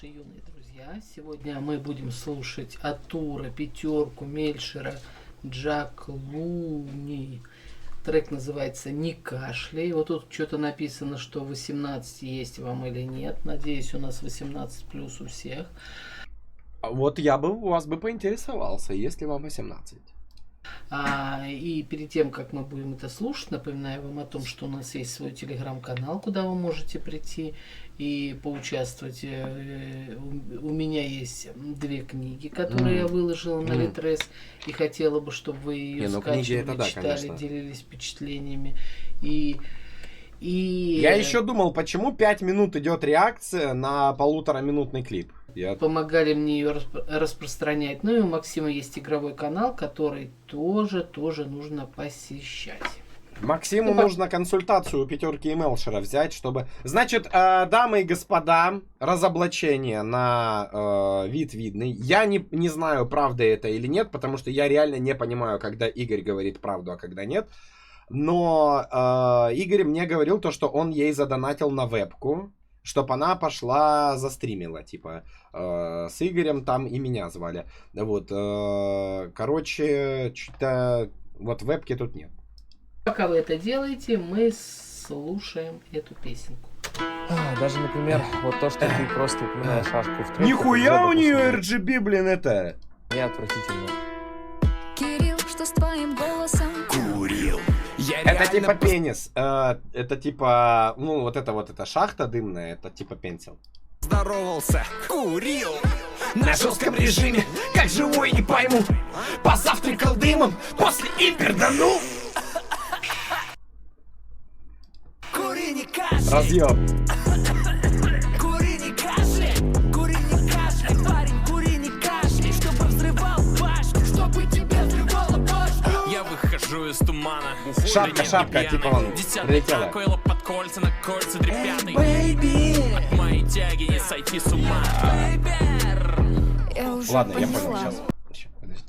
Юные друзья, сегодня мы будем слушать Атура, Пятерку, Мельшера, Джак Луни. Трек называется «Не кашляй». Вот тут что-то написано, что 18 есть вам или нет. Надеюсь, у нас 18 плюс у всех. Вот я бы у вас бы поинтересовался, если вам 18. И перед тем, как мы будем это слушать, напоминаю вам о том, что у нас есть свой телеграм-канал, куда вы можете прийти и поучаствовать. У меня есть 2 книги, которые я выложила на Литрес, и хотела бы, чтобы вы ее скачивали, читали, делились впечатлениями. Я еще думал, почему 5 минут идет реакция на 1,5-минутный клип. Помогали мне ее распространять. Ну и у Максима есть игровой канал, который тоже нужно посещать. Максиму нужно консультацию у Пятерки и Мелшера взять, чтобы... Значит, дамы и господа, разоблачение на вид видный. Я не знаю, правда это или нет, потому что я реально не понимаю, когда Игорь говорит правду, а когда нет. Но Игорь мне говорил то, что он ей задонатил на вебку, чтобы она пошла застримила, типа, с Игорем там и меня звали. Вот, короче, что-то вот вебки тут нет. Пока вы это делаете, мы слушаем эту песенку. Даже, например, вот то, что ты просто упоминаешь шашку в трек. Нихуя у нее RGB, блин, это! Не отвратительно. Кирилл, что с твоим голосом? Курил. Это типа пенис. Это типа, ну вот эта шахта дымная, это типа пенсил. Здоровался, курил на жестком режиме, как живой не пойму. Позавтракал дымом, после имперданул. Кури не кашляй. Разъем. Кури не кашляй. Кури не кашляй, парень, кури не кашляй. Чтобы взрывал башню, чтобы тебе взрывало башню. Я выхожу из тумана. Шапка, типа он прилетела. Под кольца, на кольца дрепятый. От моей тяги не сойти с ума. Я уже Ладно, поняла. я понял, сейчас. Подожди.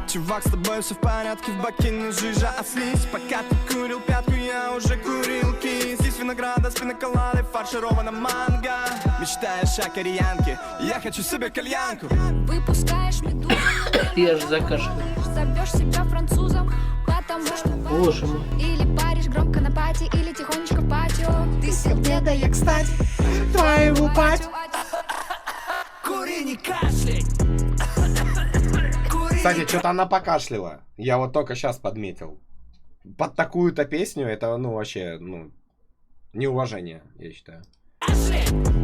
Чувак, с тобой все в порядке, в баке не жижа, а слизь. Пока ты курил пятку, я уже курил кис. Здесь винограда с пиноколадой, фарширована манго. Мечтаешь о кореянке, я хочу себе кальянку. Выпускаешь медузу, Я же закашлял. зовешь себя французом, потому что Боже мой. или паришь громко на пати, или тихонечко в патио. Ты сел деда, я, кстати, твоего батю. Кури, не кашляй. Кстати, что-то она покашляла. Я вот только сейчас подметил. Под такую-то песню это, ну, вообще, ну, неуважение, я считаю.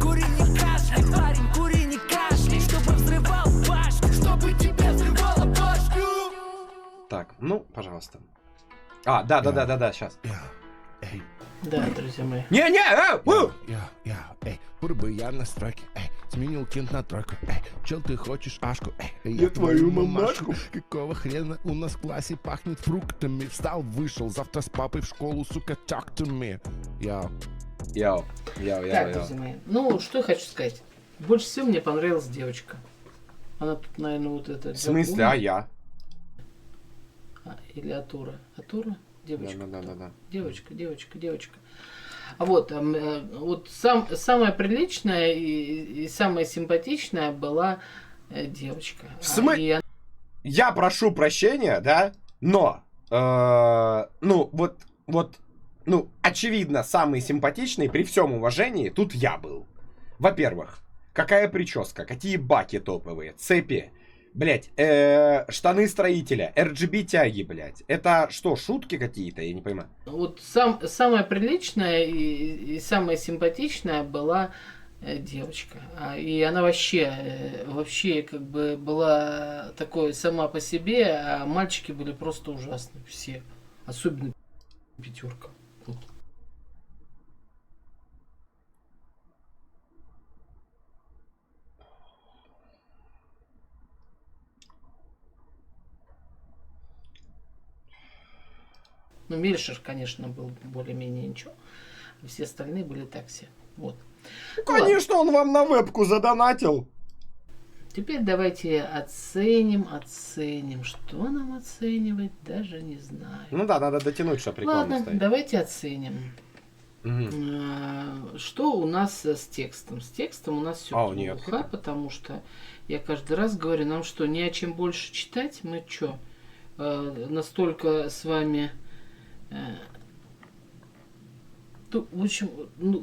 Кури, не кашляй, парень, кури, не кашляй. Чтобы взрывал башню, чтобы тебе взрывало башню. Так, ну, пожалуйста. Да, сейчас. Да, друзья мои. Бурбы я на строке, сменил кент на тройку, чел ты хочешь ашку, Я твою мамашку. Какого хрена у нас в классе пахнет фруктами? Встал, вышел, завтра с папой в школу, сука, talk to me. Йоу. Так, друзья мои. Ну, что я хочу сказать. Больше всего мне понравилась девочка. Она тут, наверное, вот это... В смысле, а я? Или Атура. Атура? Девочка. Да. Девочка. А вот самая приличная и самая симпатичная была девочка. Я прошу прощения, да, но, очевидно, самый симпатичный, при всем уважении, тут я был. Во-первых, какая прическа, какие баки топовые, цепи, блять, штаны строителя, RGB тяги, блять. Это что, шутки какие-то? Я не понимаю. Вот самая приличная и самая симпатичная была девочка. И она вообще как бы была такой сама по себе, а мальчики были просто ужасны. Все. Особенно Пятерка. Вот. Ну, Мельшер, конечно, был более-менее ничего. Все остальные были так все. Вот. Конечно, он вам на вебку задонатил. Теперь давайте оценим. Что нам оценивать, даже не знаю. Ну да, надо дотянуть, чтобы рекламу Ладно, ставить. давайте оценим. Что у нас с текстом? С текстом у нас все нет. плохо, потому что я каждый раз говорю, нам что, не о чем больше читать? Мы что, настолько с вами... в общем,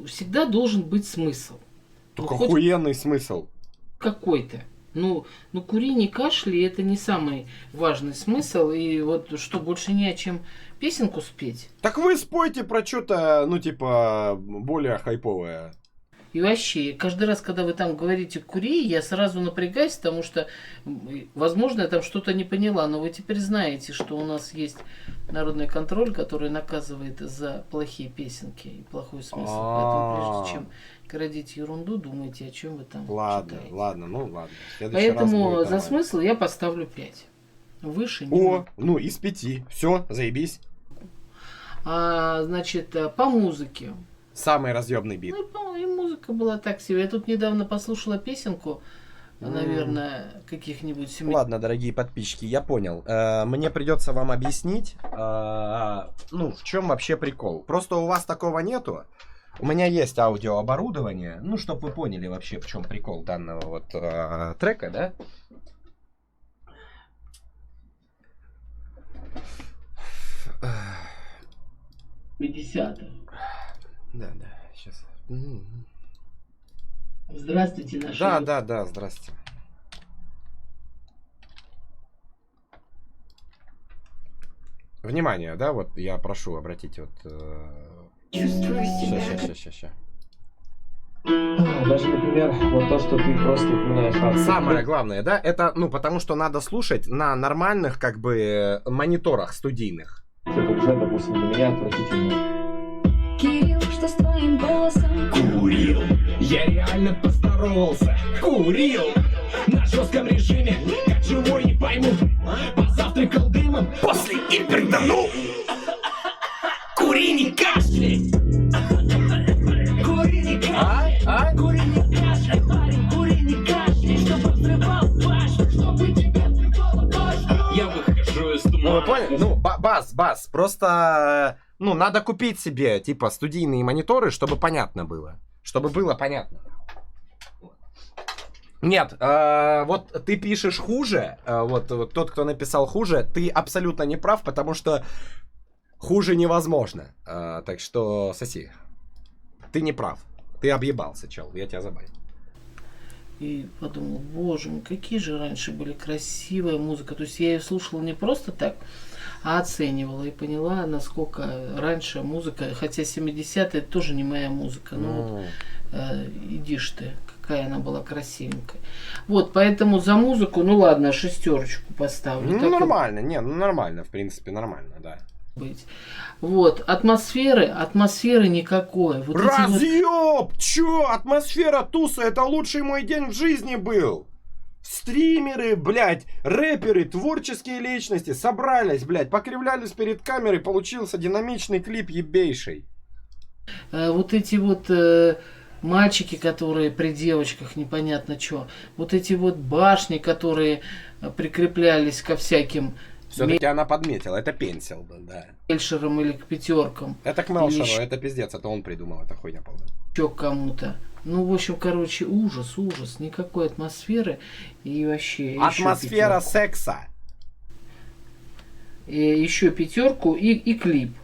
всегда должен быть смысл. Только охуенный смысл. Какой-то. Кури, не кашли, это не самый важный смысл. И вот что, больше не о чем песенку спеть? Так вы спойте про что-то, более хайповое. И вообще, каждый раз, когда вы там говорите «кури», я сразу напрягаюсь, потому что, возможно, я там что-то не поняла, но вы теперь знаете, что у нас есть народный контроль, который наказывает за плохие песенки и плохой смысл. Поэтому, прежде чем городить ерунду, думайте, о чем вы там читаете. Ладно. Поэтому за смысл я поставлю 5. Выше не могу. Из 5. Все, заебись. Значит, по музыке. Самый разъемный бит. И музыка была так себе. Я тут недавно послушала песенку, наверное, каких-нибудь 7. Ладно, дорогие подписчики, я понял. Мне придется вам объяснить, в чем вообще прикол. Просто у вас такого нету. У меня есть аудиооборудование, чтобы вы поняли вообще, в чем прикол данного вот трека, да? Да, сейчас. Здравствуйте, наши. Да, здрасте. Внимание, да, вот я прошу обратить вот... Сейчас. Даже, например, вот то, что ты просто упоминаешь. Самое главное, да, это, потому что надо слушать на нормальных, мониторах студийных. Это уже, допустим, для меня отвратительно. Кирилл, что с твоим голосом? Курил, я реально поздоровался. Курил, на жестком режиме, как живой не пойму. Позавтракал дымом, после и перданул. Кури, не кашляй. Кури, не кашляй. Кури, не кашляй, парень, кури, не кашляй. Чтобы взрывал башню, чтобы тебя взрывала башню. Я выхожу из тумана. Вы поняли? Бас. Просто, надо купить себе, студийные мониторы, чтобы понятно было. Чтобы было понятно. Нет, вот ты пишешь хуже, вот тот, кто написал хуже, ты абсолютно не прав, потому что хуже невозможно. Так что соси. Ты не прав. Ты объебался, чел, я тебя забаню. И подумал, боже мой, какие же раньше были красивая музыка. То есть я ее слушала не просто так, а оценивала и поняла, насколько раньше музыка, хотя 70-е тоже не моя музыка, идишь ты, какая она была красивенькая. Вот, поэтому за музыку, ладно, 6 поставлю. Нормально, нормально, в принципе, нормально, да. Быть. Вот, атмосферы никакой. Вот разъеб! Чё? Атмосфера туса, это лучший мой день в жизни был. Стримеры, блядь, рэперы, творческие личности собрались, блядь, покривлялись перед камерой, получился динамичный клип ебейший. Вот эти вот мальчики, которые при девочках непонятно что, вот эти вот башни, которые прикреплялись ко всяким... Все-таки она подметила, это пенсил был, да. Мельшерам или к пятеркам. Это к Мелшеру, это пиздец, это он придумал, это хуйня полная. Еще к кому-то. В общем, ужас, никакой атмосферы и вообще... Атмосфера секса. И еще 5 и клип.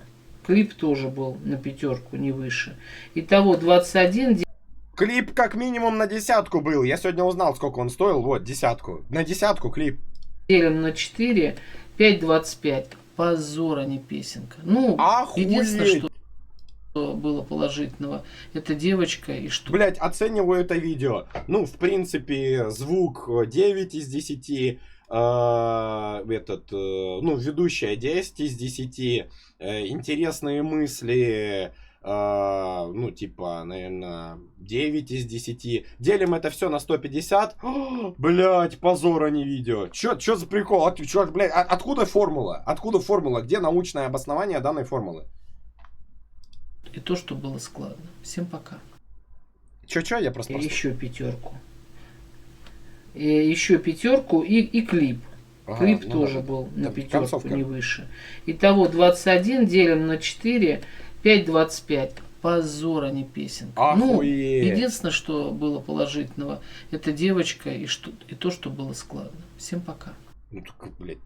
Клип тоже был на 5, не выше. Итого 21. Клип как минимум на 10 был. Я сегодня узнал, сколько он стоил. Вот, 10. На 10 клип. Делим на 4, 5,25. Позор, а не песенка. Единственное, что было положительного, это девочка и что. Блять, оцениваю это видео. В принципе, звук 9 из 10. Ведущая 10 из 10. Интересные мысли. Наверное, 9 из 10. Делим это все на 150. Блять, позора не видео. Чё за прикол? Откуда формула? Где научное обоснование данной формулы? И то, что было складно. Всем пока. Чё, я просто... Еще 5. Еще 5 и клип. Клип тоже был на 5, не выше. Итого 21 делим на 4, 5,25. Позор, а не песенка. Ну, Охуеть. единственное, что было положительного, это девочка и то, что было складно. Всем пока. Ну, так, блядь,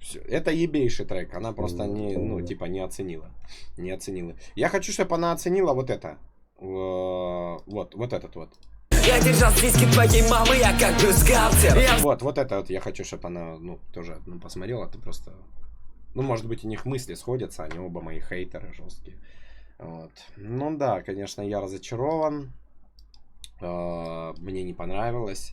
всё. Это ебейший трек. Она просто не, ну, типа, не оценила. Не оценила. Я хочу, чтобы она оценила вот это. Вот этот вот. Я держал списки твоей мамы, я как бюстгальтер. Вот это вот я хочу, чтобы она, ну, тоже, ну, посмотрела. Ты просто... Ну, может быть, у них мысли сходятся. Они оба мои хейтеры жесткие. Вот. Ну да, конечно, я разочарован. Мне не понравилось.